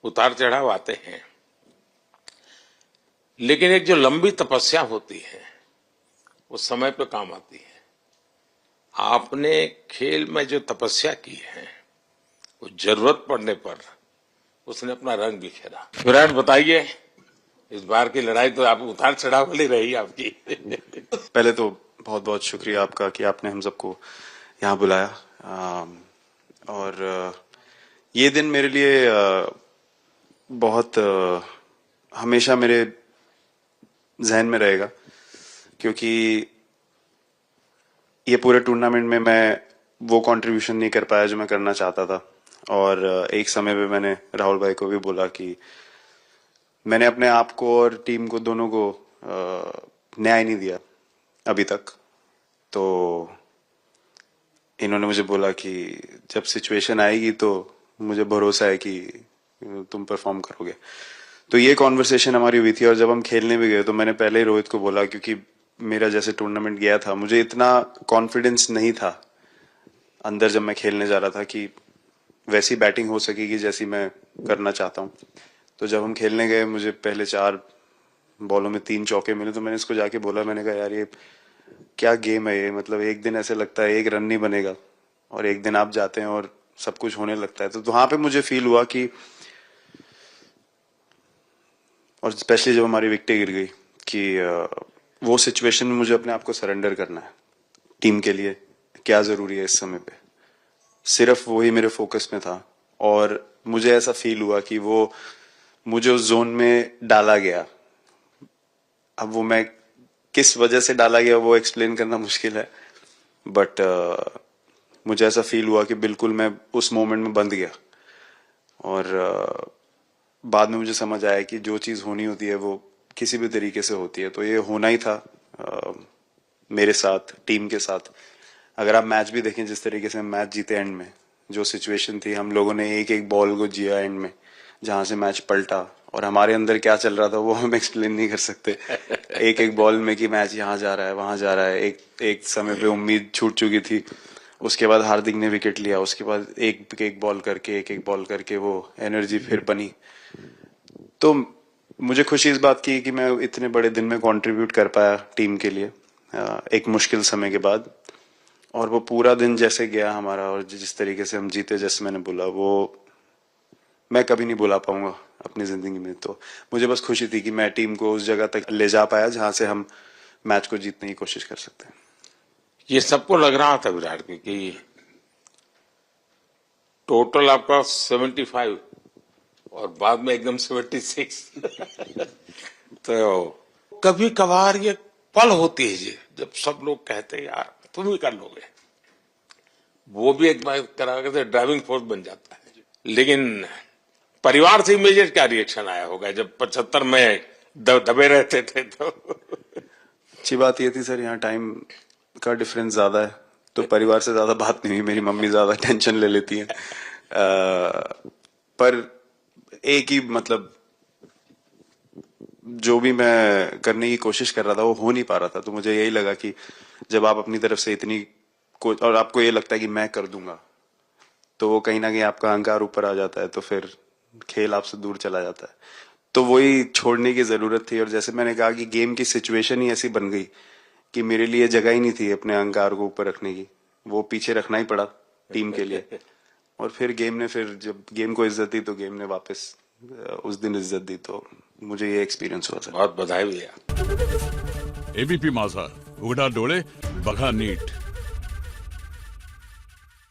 उतार चढ़ाव आते हैं, लेकिन एक जो लंबी तपस्या होती है वो समय पे काम आती है। आपने खेल में जो तपस्या की है वो जरूरत पड़ने पर उसने अपना रंग बिखेरा। विराट, बताइए, इस बार की लड़ाई तो आप उतार चढ़ाव वाली रही आपकी। पहले तो बहुत बहुत शुक्रिया आपका कि आपने हम सबको यहाँ बुलाया। और ये दिन मेरे लिए बहुत हमेशा मेरे जहन में रहेगा, क्योंकि ये पूरे टूर्नामेंट में मैं वो कंट्रीब्यूशन नहीं कर पाया जो मैं करना चाहता था। और एक समय पे मैंने राहुल भाई को भी बोला कि मैंने अपने आप को और टीम को दोनों को न्याय नहीं दिया अभी तक। तो इन्होंने मुझे बोला कि जब सिचुएशन आएगी तो मुझे भरोसा है कि तुम परफॉर्म करोगे। तो ये कॉन्वर्सेशन हमारी हुई थी, और जब हम खेलने भी गए तो मैंने पहले ही रोहित को बोला, क्योंकि मेरा जैसे टूर्नामेंट गया था मुझे इतना कॉन्फिडेंस नहीं था अंदर जब मैं खेलने जा रहा था कि वैसी बैटिंग हो सकेगी जैसी मैं करना चाहता हूँ। तो जब हम खेलने गए मुझे पहले 4 बॉलों में 3 चौके मिले, तो मैंने इसको जाके बोला, मैंने कहा यार ये क्या गेम है ये, मतलब एक दिन ऐसे लगता है एक रन नहीं बनेगा और एक दिन आप जाते हैं और सब कुछ होने लगता है। तो वहां पे मुझे फील हुआ कि, और स्पेशली जब हमारी विकेट गिर गई, कि वो सिचुएशन में मुझे अपने आप को सरेंडर करना है। टीम के लिए क्या जरूरी है इस समय पे, सिर्फ वही मेरे फोकस में था। और मुझे ऐसा फील हुआ कि वो मुझे उस जोन में डाला गया। अब वो मैं किस वजह से डाला गया वो एक्सप्लेन करना मुश्किल है, बट मुझे ऐसा फील हुआ कि बिल्कुल मैं उस मोमेंट में बंध गया। और बाद में मुझे समझ आया कि जो चीज होनी होती है वो किसी भी तरीके से होती है। तो ये होना ही था मेरे साथ, टीम के साथ। अगर आप मैच भी देखें, जिस तरीके से हम मैच जीते एंड में, जो सिचुएशन थी, हम लोगों ने एक एक बॉल को जिया एंड में, जहां से मैच पलटा, और हमारे अंदर क्या चल रहा था वो हम एक्सप्लेन नहीं कर सकते। एक एक बॉल में कि मैच यहाँ जा रहा है वहां जा रहा है। एक समय पे उम्मीद छूट चुकी थी, उसके बाद हार्दिक ने विकेट लिया, उसके बाद एक एक बॉल करके वो एनर्जी फिर बनी। तो मुझे खुशी इस बात की कि मैं इतने बड़े दिन में कंट्रीब्यूट कर पाया टीम के लिए एक मुश्किल समय के बाद। और वो पूरा दिन जैसे गया हमारा, और जिस तरीके से हम जीते, जैसे मैंने बोला, वो मैं कभी नहीं भुला पाऊंगा अपनी जिंदगी में। तो मुझे बस खुशी थी कि मैं टीम को उस जगह तक ले जा पाया जहां से हम मैच को जीतने की कोशिश कर सकते हैं। ये सबको लग रहा था विराट कि टोटल आपका 75 और बाद में एकदम 76। तो कभी कभार ये पल होती है जी, जब सब लोग कहते हैं यार तुम ही कर लोगे, वो भी एक बार करा ड्राइविंग फोर्स बन जाता है। लेकिन परिवार से इमीडिएट क्या रिएक्शन आया होगा जब 75 में दबे रहते थे? तो अच्छी बात ये थी सर, यहाँ टाइम का डिफरेंस ज्यादा है, तो परिवार से ज्यादा बात नहीं हुई। मेरी मम्मी ज्यादा टेंशन ले लेती हैं। पर एक ही, मतलब जो भी मैं करने की कोशिश कर रहा था वो हो नहीं पा रहा था। तो मुझे यही लगा कि जब आप अपनी तरफ से इतनी और आपको ये लगता है कि मैं कर दूंगा, तो वो कहीं ना कहीं आपका अहंकार ऊपर आ जाता है, तो फिर खेल आपसे दूर चला जाता है। तो वही छोड़ने की जरूरत थी। और जैसे मैंने कहा कि गेम की सिचुएशन ही ऐसी बन गई कि मेरे लिए जगह ही नहीं थी अपने अहंकार को ऊपर रखने की, वो पीछे रखना ही पड़ा टीम के लिए। और फिर गेम ने, फिर जब गेम को इज्जत दी तो गेम ने वापस उस दिन इज्जत दी। तो मुझे ये एक्सपीरियंस हुआ सर। बहुत बधाई भैया। एबीपी माझा, उघडा डोळे बघा नीट।